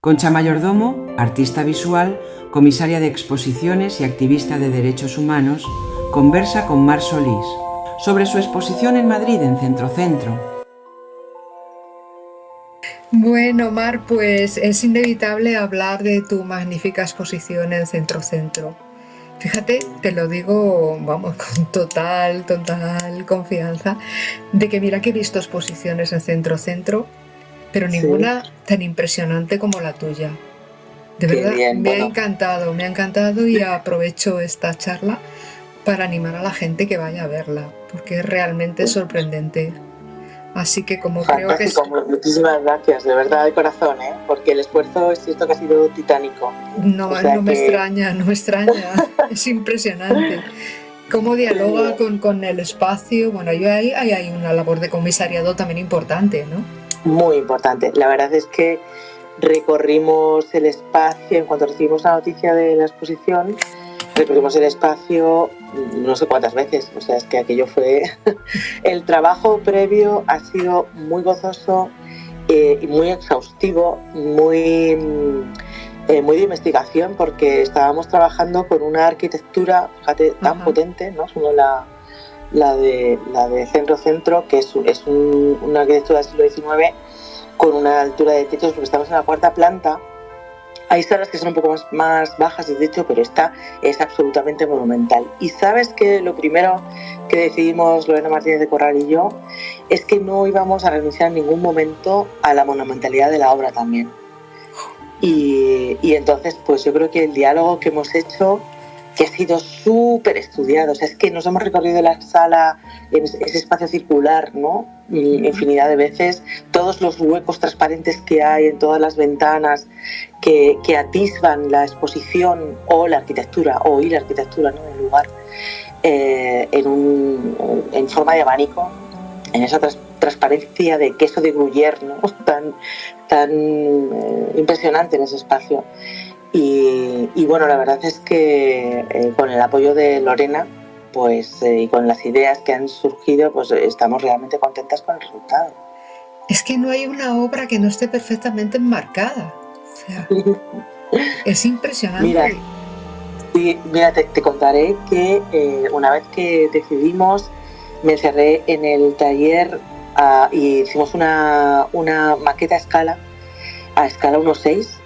Concha Mayordomo, artista visual, comisaria de exposiciones y activista de derechos humanos, conversa con Mar Solís sobre su exposición en Madrid en Centrocentro. Bueno, Mar, pues es inevitable hablar de tu magnífica exposición en Centrocentro. Fíjate, te lo digo, vamos, con total confianza, de que mira que he visto exposiciones en Centrocentro, pero ninguna tan impresionante como la tuya. De Qué verdad, bien, me ha encantado y aprovecho esta charla para animar a la gente que vaya a verla, porque es realmente sorprendente. Así que como fantástico, creo que muchísimas gracias, de verdad, de corazón, porque el esfuerzo es cierto que ha sido titánico. No, o sea, no me extraña, es impresionante. Cómo dialoga con el espacio. Bueno, ahí hay una labor de comisariado también importante, ¿no? Muy importante. La verdad es que recorrimos el espacio, en cuanto recibimos la noticia de la exposición, recorrimos el espacio no sé cuántas veces, o sea, es que aquello fue... El trabajo previo ha sido muy gozoso y muy exhaustivo, muy de investigación, porque estábamos trabajando con una arquitectura, fíjate, tan potente, ¿no? Como la de Centrocentro, que es una arquitectura del siglo XIX, con una altura de techos, porque estamos en la cuarta planta. Hay salas que son un poco más bajas de techo, pero esta es absolutamente monumental. Y sabes que lo primero que decidimos Lorena Martínez de Corral y yo es que no íbamos a renunciar en ningún momento a la monumentalidad de la obra también. Y entonces, pues yo creo que el diálogo que hemos hecho, que ha sido súper estudiado, o sea, es que nos hemos recorrido la sala, en ese espacio circular, ¿no? Infinidad de veces, todos los huecos transparentes que hay en todas las ventanas que atisban la exposición o la arquitectura, ¿no? Del lugar, en forma de abanico, en esa transparencia de queso de Gruyère, ¿no? tan impresionante en ese espacio. Y bueno, la verdad es que con el apoyo de Lorena, pues y con las ideas que han surgido, pues estamos realmente contentas con el resultado. Es que no hay una obra que no esté perfectamente enmarcada. O sea, es impresionante. Mira, te contaré que una vez que decidimos, me encerré en el taller y hicimos una maqueta a escala 1:6.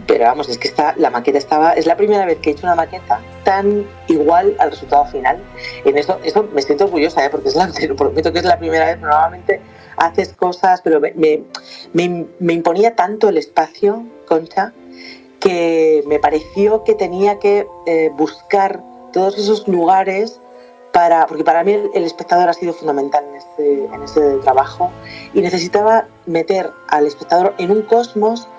Pero vamos, es que la maqueta es la primera vez que he hecho una maqueta tan igual al resultado final. En eso me siento orgullosa, porque te lo prometo que es la primera vez. Normalmente haces cosas, pero me imponía tanto el espacio, Concha, que me pareció que tenía que buscar todos esos lugares porque para mí el espectador ha sido fundamental en este trabajo, y necesitaba meter al espectador en un cosmos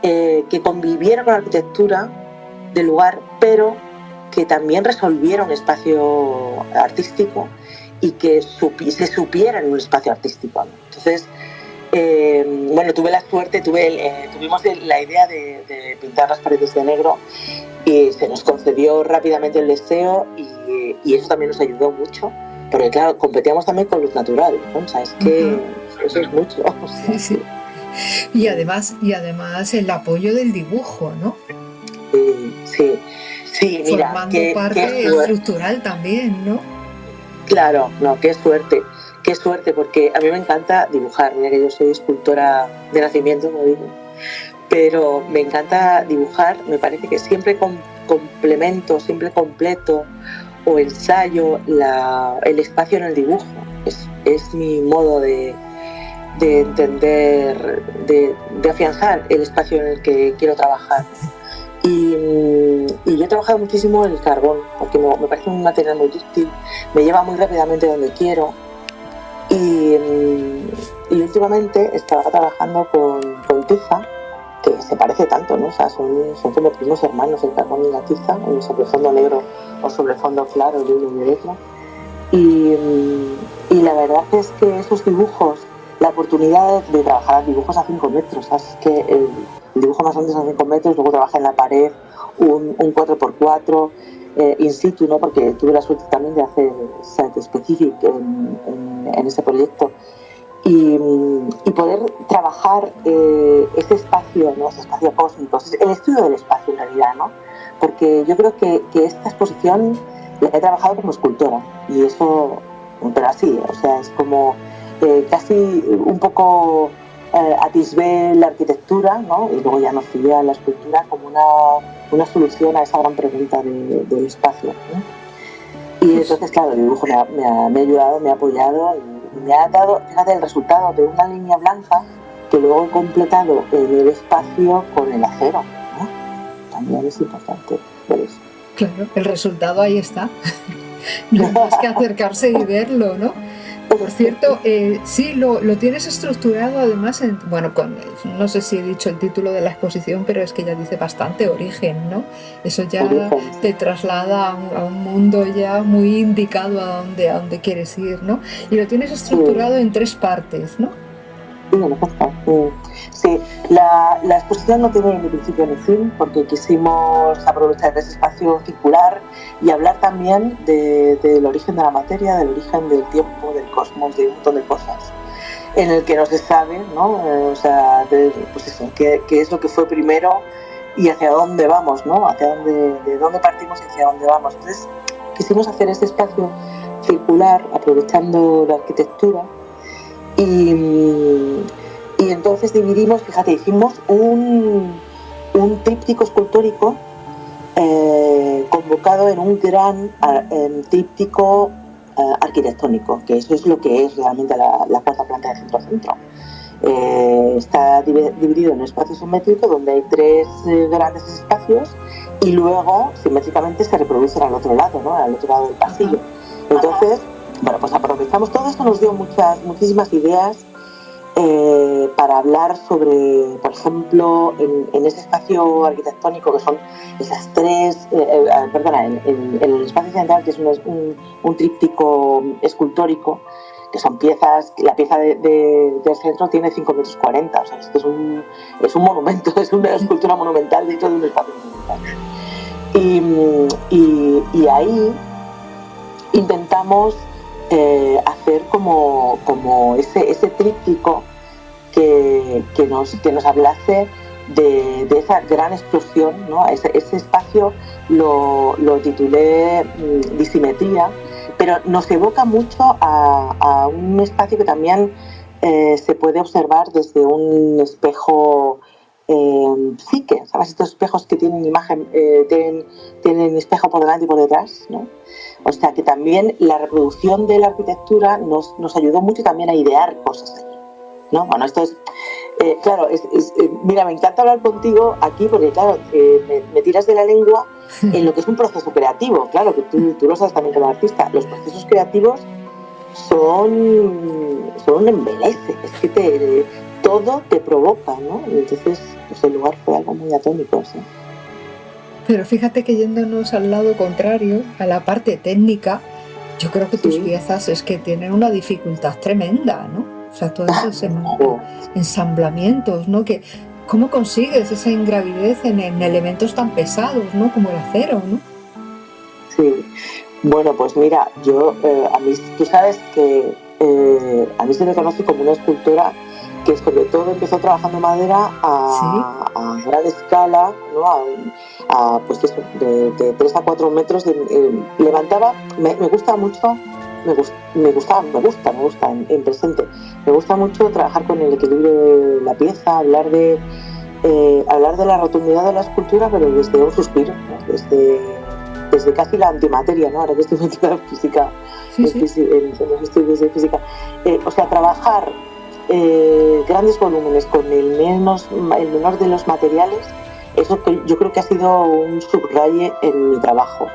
que conviviera con la arquitectura del lugar, pero que también resolviera un espacio artístico y que se supiera en un espacio artístico, ¿no? Entonces, bueno, tuve la suerte, tuvimos la idea de pintar las paredes de negro, y se nos concedió rápidamente el deseo, y eso también nos ayudó mucho, porque claro, competíamos también con luz natural, ¿no? O sea, es que eso es mucho, o sea, sí. Y además el apoyo del dibujo, ¿no? Sí, mira, formando parte estructural también, ¿no? Claro, no, qué suerte, porque a mí me encanta dibujar. Mira que yo soy escultora de nacimiento, como digo, pero me encanta dibujar. Me parece que siempre complemento, siempre completo o ensayo el espacio en el dibujo. Es mi modo de entender, de afianzar el espacio en el que quiero trabajar. Y yo he trabajado muchísimo el carbón, porque me parece un material muy útil, me lleva muy rápidamente donde quiero. Y últimamente estaba trabajando con tiza, que se parece tanto, ¿no? O sea, son como primos hermanos, el carbón y la tiza, sobre fondo negro o sobre fondo claro, libre y violeta. Y la verdad es que esos dibujos, la oportunidad de trabajar dibujos a 5 metros, ¿sabes? Que el dibujo más grande son 5 metros, luego trabajé en la pared un 4x4 in situ, ¿no? Porque tuve la suerte también de hacer site specific en ese proyecto, y poder trabajar ese espacio, ¿no? Ese espacio cósmico, el estudio del espacio en realidad, ¿no? Porque yo creo que esta exposición la he trabajado como escultora y eso, pero así, o sea, es como casi un poco atisbé la arquitectura, ¿no? Y luego ya nos fui a la escultura como una solución a esa gran pregunta del espacio, ¿no? Y entonces, claro, el dibujo me ha ayudado, me ha apoyado y me ha dado, fíjate, el resultado de una línea blanca que luego he completado en el espacio con el acero, ¿no? También es importante ver eso. Claro, el resultado ahí está. No hay más que acercarse y verlo, ¿no? Por cierto, sí, lo tienes estructurado además no sé si he dicho el título de la exposición, pero es que ya dice bastante origen, ¿no? Eso ya te traslada a un mundo ya muy indicado a dónde quieres ir, ¿no? Y lo tienes estructurado en 3 partes, ¿no? Sí, la exposición no tiene ni principio ni fin porque quisimos aprovechar ese espacio circular y hablar también del origen de la materia, del origen del tiempo, del cosmos, de un montón de cosas en el que no se sabe, ¿no? O sea, pues eso, qué es lo que fue primero y hacia dónde vamos, ¿no? De dónde partimos y hacia dónde vamos. Entonces quisimos hacer este espacio circular aprovechando la arquitectura. Y entonces dividimos, fíjate, hicimos un tríptico escultórico convocado en un gran tríptico arquitectónico, que eso es lo que es realmente la cuarta planta de centro-centro. Está dividido en un espacio simétrico donde hay 3 grandes espacios y luego simétricamente se reproducen al otro lado, ¿no? Al otro lado del pasillo. Entonces, bueno, pues aprovechamos todo esto, nos dio muchísimas ideas para hablar sobre, por ejemplo, en ese espacio arquitectónico que son esas 3, en el espacio central, que es un tríptico escultórico, que son piezas, la pieza del centro tiene 5,40 metros, o sea, esto es un monumento, es una escultura monumental dentro de un espacio monumental. Y ahí intentamos hacer como ese tríptico que nos hablase de esa gran explosión, ¿no? Ese espacio lo titulé Disimetría, pero nos evoca mucho a un espacio que también se puede observar desde un espejo psique, ¿sabes? Estos espejos que tienen imagen, tienen espejo por delante y por detrás, ¿no? O sea que también la reproducción de la arquitectura nos ayudó mucho también a idear cosas allí, ¿no? Bueno, esto es, claro, mira, me encanta hablar contigo aquí porque, claro, me tiras de la lengua en lo que es un proceso creativo, claro, que tú lo sabes también como artista. Los procesos creativos son un embelece, es que todo te provoca, ¿no? Y entonces, pues el lugar fue algo muy atónico, ¿sí? Pero fíjate que yéndonos al lado contrario, a la parte técnica, yo creo que tus piezas es que tienen una dificultad tremenda, ¿no? O sea, todos esos ensamblamientos, ¿no? ¿Cómo consigues esa ingravidez en elementos tan pesados, ¿no? Como el acero, ¿no? Sí, bueno, pues mira, a mí, tú sabes que a mí se me conoce como una escultora que sobre todo empezó trabajando madera a gran escala, ¿no? Pues eso, de 3 a 4 metros, levantaba, me gusta mucho, me gusta en presente, me gusta mucho trabajar con el equilibrio de la pieza, hablar de la rotundidad de la escultura, pero desde un suspiro, ¿no? Desde casi la antimateria, ¿no? Ahora que estoy metida en física, en los estudios de física, o sea, trabajar grandes volúmenes con el menor de los materiales, eso que yo creo que ha sido un subraye en mi trabajo.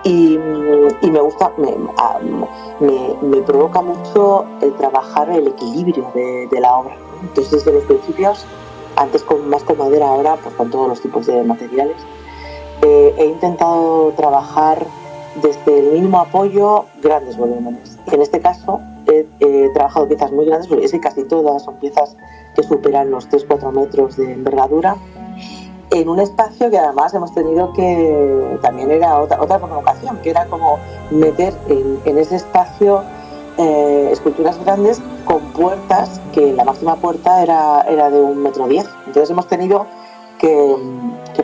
Y me gusta, me provoca mucho trabajar el equilibrio de la obra, ¿no? Entonces desde los principios, antes más con madera, ahora pues con todos los tipos de materiales, he intentado trabajar desde el mínimo apoyo grandes volúmenes. En este caso he trabajado piezas muy grandes, porque es que casi todas son piezas que superan los 3-4 metros de envergadura, en un espacio que además hemos tenido que, también era otra provocación, que era como meter en ese espacio esculturas grandes con puertas, que la máxima puerta era de 1,10 m. Entonces hemos tenido que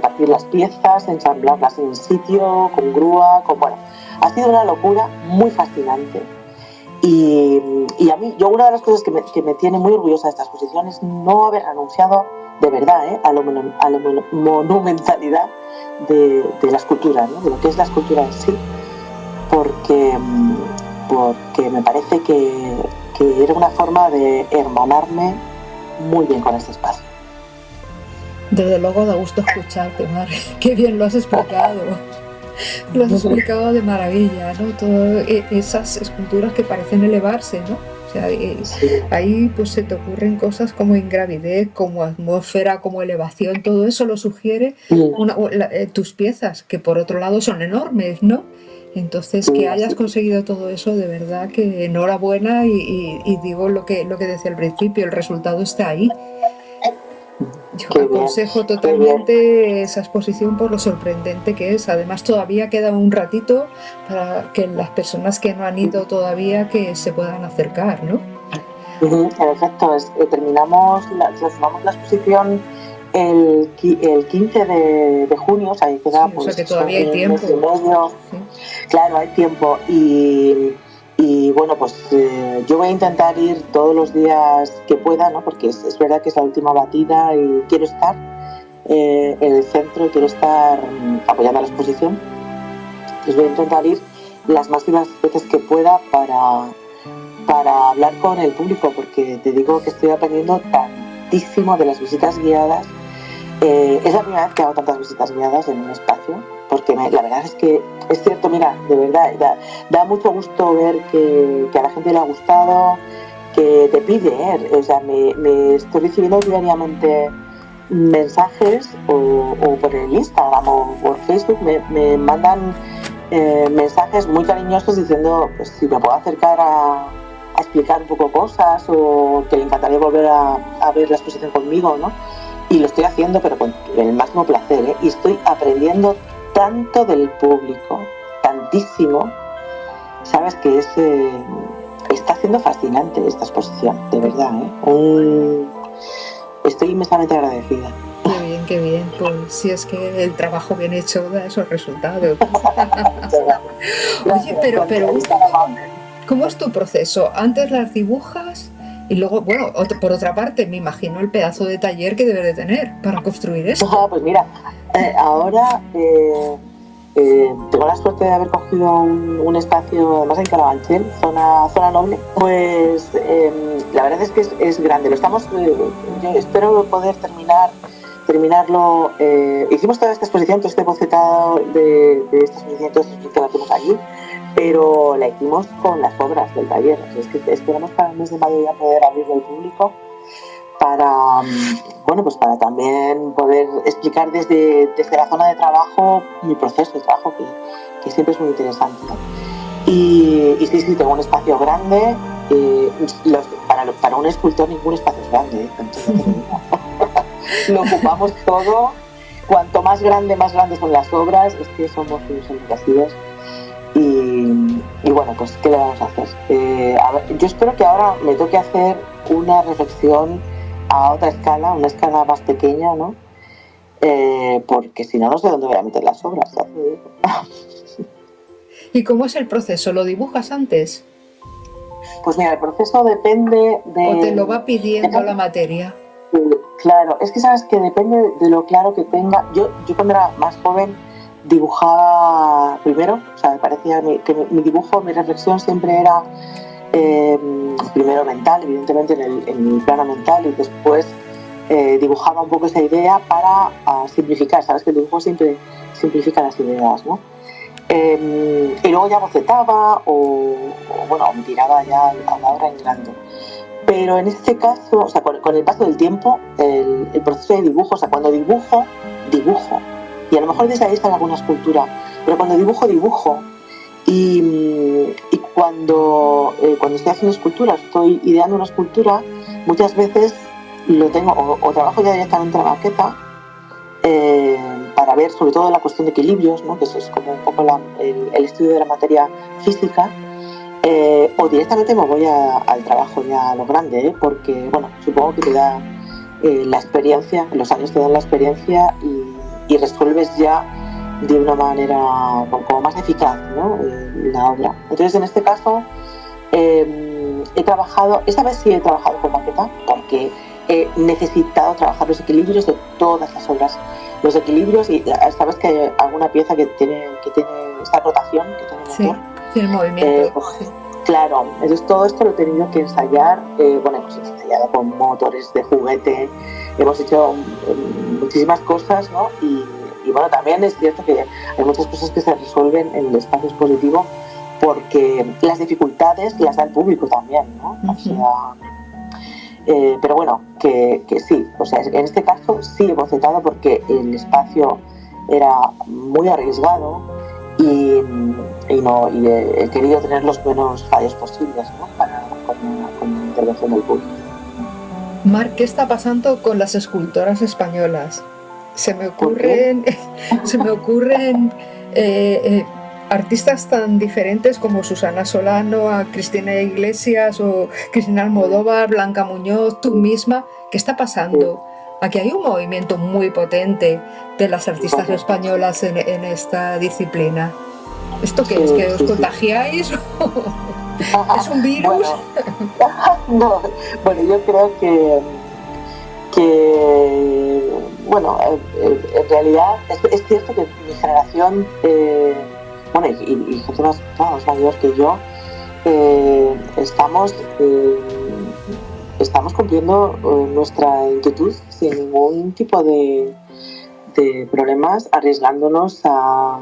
partir las piezas, ensamblarlas en sitio, con grúa, bueno, ha sido una locura muy fascinante. Y a mí, una de las cosas que me tiene muy orgullosa de esta exposición es no haber renunciado de verdad a la monumentalidad de la escultura, ¿no? De lo que es la escultura en sí, porque me parece que era una forma de hermanarme muy bien con este espacio. Desde luego da gusto escucharte, Mar. Qué bien lo has explicado. Lo has explicado de maravilla, ¿no? Todas esas esculturas que parecen elevarse, ¿no? O sea, ahí pues se te ocurren cosas como ingravidez, como atmósfera, como elevación, todo eso lo sugiere tus piezas, que por otro lado son enormes, ¿no? Entonces, que hayas conseguido todo eso, de verdad que enhorabuena y digo lo que decía al principio, el resultado está ahí. Yo aconsejo totalmente esa exposición por lo sorprendente que es. Además, todavía queda un ratito para que las personas que no han ido todavía que se puedan acercar, ¿no? Perfecto. Clausuramos la exposición el 15 de junio, o sea, ahí queda, sí, o sea que todavía hay tiempo. Sí. Claro, hay tiempo. Y bueno, pues yo voy a intentar ir todos los días que pueda, ¿no? Porque es verdad que es la última batida y quiero estar en el centro, quiero estar apoyando la exposición. Entonces voy a intentar ir las máximas veces que pueda para hablar con el público, porque te digo que estoy aprendiendo tantísimo de las visitas guiadas. Es la primera vez que hago tantas visitas guiadas en un espacio, porque la verdad es que es cierto, mira, de verdad, da mucho gusto ver que a la gente le ha gustado, que te pide, o sea, me estoy recibiendo diariamente mensajes o por el Instagram o por Facebook, me mandan mensajes muy cariñosos diciendo pues, si me puedo acercar a explicar un poco cosas o que le encantaría volver a ver la exposición conmigo, ¿no? Y lo estoy haciendo, pero con el máximo placer, y estoy aprendiendo tanto del público, tantísimo, sabes que está siendo fascinante esta exposición, de verdad, estoy inmensamente agradecida. Qué bien, pues si es que el trabajo bien hecho da esos resultados. Oye, pero ¿cómo es tu proceso? ¿Antes las dibujas? Y luego, bueno, por otra parte, me imagino el pedazo de taller que debes de tener para construir esto. Pues mira, ahora tengo la suerte de haber cogido un espacio, además en Carabanchel, zona noble. Pues la verdad es que es grande. Lo estamos, yo espero poder terminarlo. Hicimos toda esta exposición, todo este bocetado de esta exposición, todo esto que hacemos allí, pero la hicimos con las obras del taller. O sea, es que esperamos para el mes de mayo ya poder abrirlo al público para también poder explicar desde la zona de trabajo mi proceso de trabajo, que siempre es muy interesante, ¿no? Y sí, tengo un espacio grande. Para un escultor ningún espacio es grande, lo ocupamos todo. Cuanto más grandes son las obras, es que somos unos enriquecidos. Y bueno, pues ¿qué le vamos a hacer? A ver, yo espero que ahora me toque hacer una reflexión a otra escala, una escala más pequeña, ¿no? Porque si no sé dónde voy a meter las obras. ¿Y cómo es el proceso? ¿Lo dibujas antes? Pues mira, el proceso depende de... ¿O te lo va pidiendo la materia? Claro, es que sabes que depende de lo claro que tenga. Yo cuando era más joven dibujaba primero, o sea, me parecía que mi dibujo, mi reflexión siempre era primero mental, evidentemente en el plano mental, y después dibujaba un poco esa idea para simplificar. Sabes que el dibujo siempre simplifica las ideas, ¿no? Y luego ya bocetaba o me tiraba ya a la hora en grande. Pero en este caso, o sea, con el paso del tiempo, el proceso de dibujo, o sea, cuando dibujo, y a lo mejor desde ahí está alguna escultura, pero cuando dibujo, y cuando estoy haciendo escultura, estoy ideando una escultura, muchas veces lo tengo, o trabajo ya directamente la maqueta, para ver sobre todo la cuestión de equilibrios, ¿no? Que eso es como un poco el estudio de la materia física, o directamente me voy al trabajo ya a lo grande, porque, bueno, supongo que te da la experiencia, los años te dan la experiencia y resuelves ya de una manera como más eficaz, ¿no? La obra. Entonces, en este caso, he trabajado, esta vez sí he trabajado con maqueta, porque he necesitado trabajar los equilibrios de todas las obras, los equilibrios, y sabes que hay alguna pieza que tiene esta rotación, que tiene motor. Sí, el movimiento. Sí. Claro, entonces todo esto lo he tenido que ensayar, bueno, hemos ensayado con motores de juguete, hemos hecho muchísimas cosas, ¿no? Y bueno, también es cierto que hay muchas cosas que se resuelven en el espacio expositivo porque las dificultades las da el público también, ¿no? O sea, pero bueno, que sí, o sea, en este caso sí he bocetado porque el espacio era muy arriesgado y he querido tener los menos fallos posibles, ¿no? con la intervención del público. Mar, ¿qué está pasando con las escultoras españolas? Se me ocurren artistas tan diferentes como Susana Solano, a Cristina Iglesias o Cristina Almodóvar, Blanca Muñoz, tú misma. ¿Qué está pasando? Aquí hay un movimiento muy potente de las artistas españolas en esta disciplina. ¿Esto qué es? ¿Que os contagiáis? ¿Es un virus? Bueno, yo creo que bueno, en realidad es cierto que mi generación, bueno, y gente más mayor que yo, estamos cumpliendo nuestra inquietud sin ningún tipo de problemas, arriesgándonos a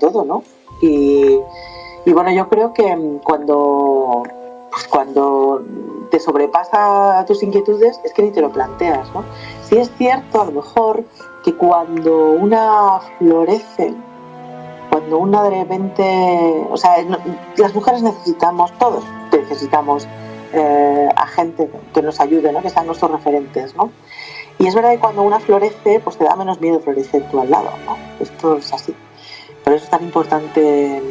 todo, ¿no? Y bueno, yo creo que cuando te sobrepasa tus inquietudes es que ni te lo planteas, ¿no? Sí es cierto, a lo mejor, que cuando una florece, cuando una de repente, o sea, las mujeres todos necesitamos a gente que nos ayude, ¿no? Que sean nuestros referentes, ¿no? Y es verdad que cuando una florece, pues te da menos miedo florecer tú al lado, ¿no? Esto es así. Por eso es tan importante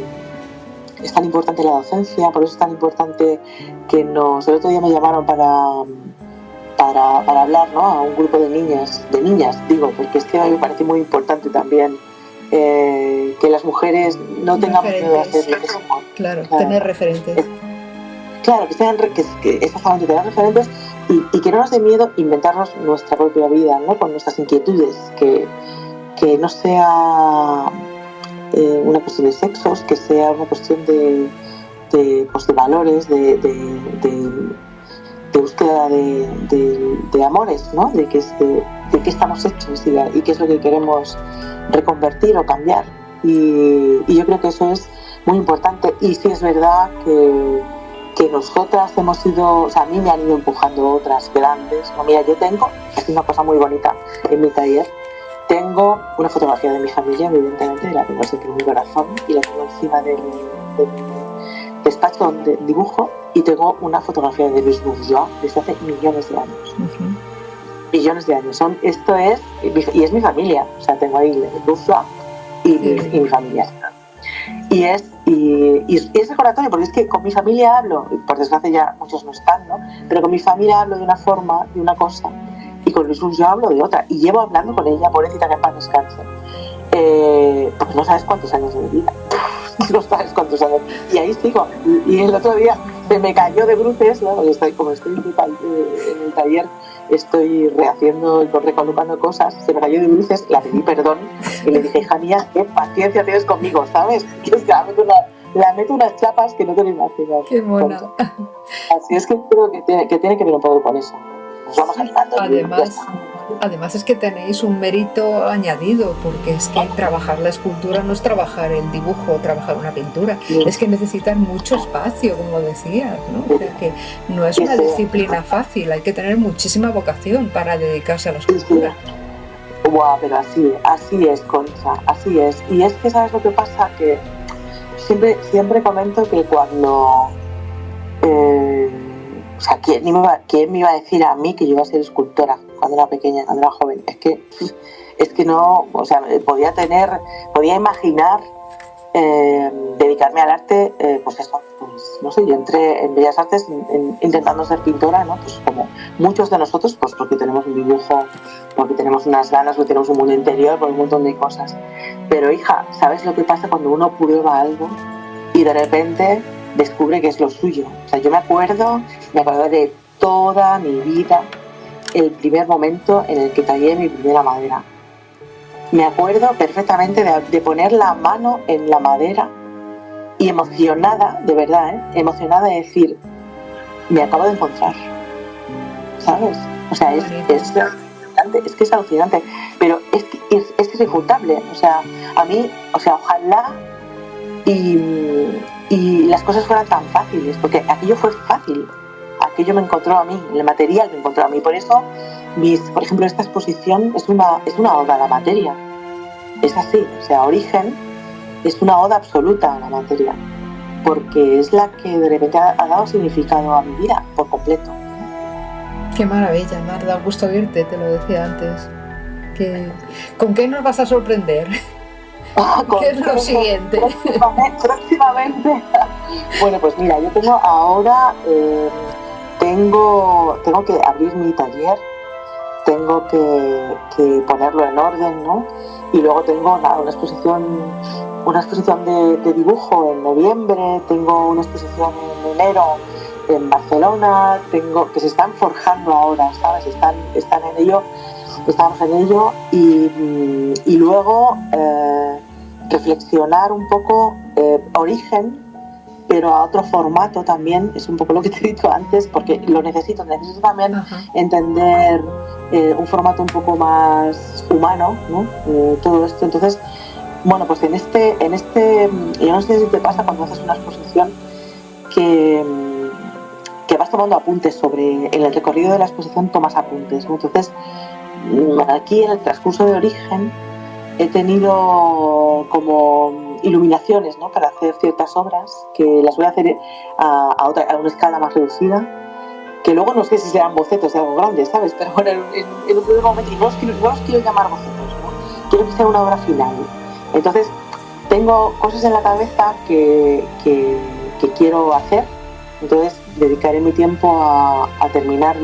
la docencia, por eso es tan importante que el otro día me llamaron para hablar, ¿no? A un grupo de niñas, digo, porque es que a mí me parece muy importante también que las mujeres no tengamos miedo a hacer lo que somos. Claro, tener referentes. Claro, que exactamente tener referentes y que no nos dé miedo inventarnos nuestra propia vida, ¿no? Con nuestras inquietudes, que no sea una cuestión de sexos, que sea una cuestión de valores, de búsqueda de amores, ¿no? De qué estamos hechos y qué es lo que queremos reconvertir o cambiar. Y yo creo que eso es muy importante. Y sí es verdad que nosotras hemos ido, o sea, a mí me han ido empujando otras grandes. No, mira, yo tengo, es una cosa muy bonita en mi taller, tengo una fotografía de mi familia, evidentemente, la tengo siempre en mi corazón y la tengo encima de mi despacho donde dibujo, y tengo una fotografía de Luis Bourgeois desde hace millones de años. Uh-huh. Millones de años. Y es mi familia, o sea, tengo ahí Bourgeois y mi familia. Y es recordatorio, porque es que con mi familia hablo, y por desgracia ya muchos no están, ¿no? Pero con mi familia hablo de una forma, de una cosa, y con Luis yo hablo de otra, y llevo hablando con ella, pobrecita, que en paz descanse, porque no sabes cuántos años de vida, no sabes cuántos años, y ahí sigo. Y el otro día se me cayó de bruces, ¿no? Como estoy en el taller, estoy rehaciendo y recolocando cosas, se me cayó de bruces, la pedí perdón y le dije, hija mía, qué paciencia tienes conmigo, ¿sabes? Que es que la meto unas chapas que no te lo imaginas. Qué mona. Así es que creo que tiene que ver un poco con eso. Nos vamos animando. Además es que tenéis un mérito añadido, porque es que trabajar la escultura no es trabajar el dibujo o trabajar una pintura, es que necesitan mucho espacio, como decías, ¿no? O sea que no es una disciplina fácil, hay que tener muchísima vocación para dedicarse a la escultura. Guau, pero así es, Concha, así es. Y es que, ¿sabes lo que pasa? Que siempre comento que cuando... o sea, ¿quién me iba a decir a mí que yo iba a ser escultora cuando era pequeña, cuando era joven? Es que no, o sea, podía imaginar dedicarme al arte, pues eso, pues no sé, yo entré en Bellas Artes intentando ser pintora, ¿no? Pues como muchos de nosotros, pues porque tenemos un dibujo, porque tenemos unas ganas, porque tenemos un mundo interior, por un montón de cosas. Pero hija, ¿sabes lo que pasa cuando uno prueba algo y de repente descubre que es lo suyo? O sea, yo me acuerdo de toda mi vida el primer momento en el que tallé mi primera madera. Me acuerdo perfectamente de poner la mano en la madera y emocionada, de verdad, emocionada de decir, me acabo de encontrar, ¿sabes? O sea, es que es alucinante, pero es irrefutable. O sea, a mí, o sea, ojalá y las cosas fueran tan fáciles, porque aquello fue fácil, aquello me encontró a mí, el material me encontró a mí. Por eso, por ejemplo, esta exposición es una oda a la materia. Es así, o sea, Origen es una oda absoluta a la materia, porque es la que de repente ha dado significado a mi vida por completo. Qué maravilla, Mar, da gusto oírte, te lo decía antes. ¿Con qué nos vas a sorprender? ¿Qué es lo siguiente? Próximamente. Bueno, pues mira, yo tengo ahora, tengo que abrir mi taller, tengo que ponerlo en orden, ¿no? Y luego tengo una exposición de dibujo en noviembre, tengo una exposición en enero en Barcelona, que se están forjando ahora, ¿sabes? Están en ello, estamos en ello, y luego reflexionar un poco Origen, pero a otro formato también, es un poco lo que te he dicho antes, porque lo necesito también entender un formato un poco más humano, ¿no? Todo esto. Entonces, bueno, pues en este, yo no sé si te pasa cuando haces una exposición que vas tomando apuntes en el recorrido de la exposición tomas apuntes, ¿no? Entonces, aquí en el transcurso de Origen he tenido como iluminaciones, ¿no? Para hacer ciertas obras que las voy a hacer a una escala más reducida, que luego no sé si serán bocetos de algo grande, ¿sabes? Pero bueno, en un primer momento, y no los quiero llamar bocetos, ¿no? Quiero que sea una obra final. Entonces, tengo cosas en la cabeza que quiero hacer, entonces dedicaré mi tiempo a terminar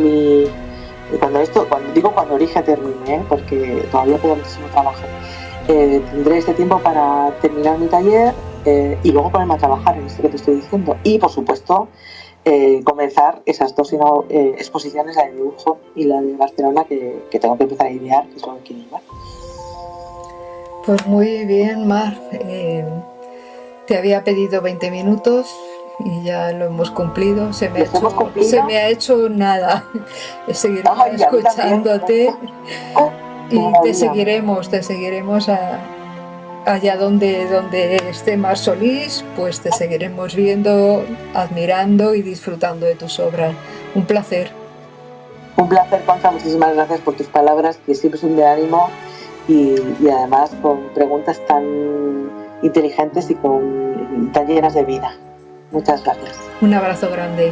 cuando Origen termine, porque todavía queda muchísimo trabajo. Tendré este tiempo para terminar mi taller y luego ponerme a trabajar en esto que te estoy diciendo. Y, por supuesto, comenzar esas dos exposiciones, la de dibujo y la de Barcelona, que tengo que empezar a idear, que es lo que quiero llevar. Pues muy bien, Mar. Te había pedido 20 minutos y ya lo hemos cumplido. Se me ha hecho nada. Seguir escuchándote y te seguiremos allá donde esté Mar Solís, pues te seguiremos viendo, admirando y disfrutando de tus obras. Un placer. Un placer, Concha. Muchísimas gracias por tus palabras, que siempre son de ánimo y además con preguntas tan inteligentes y tan llenas de vida. Muchas gracias. Un abrazo grande.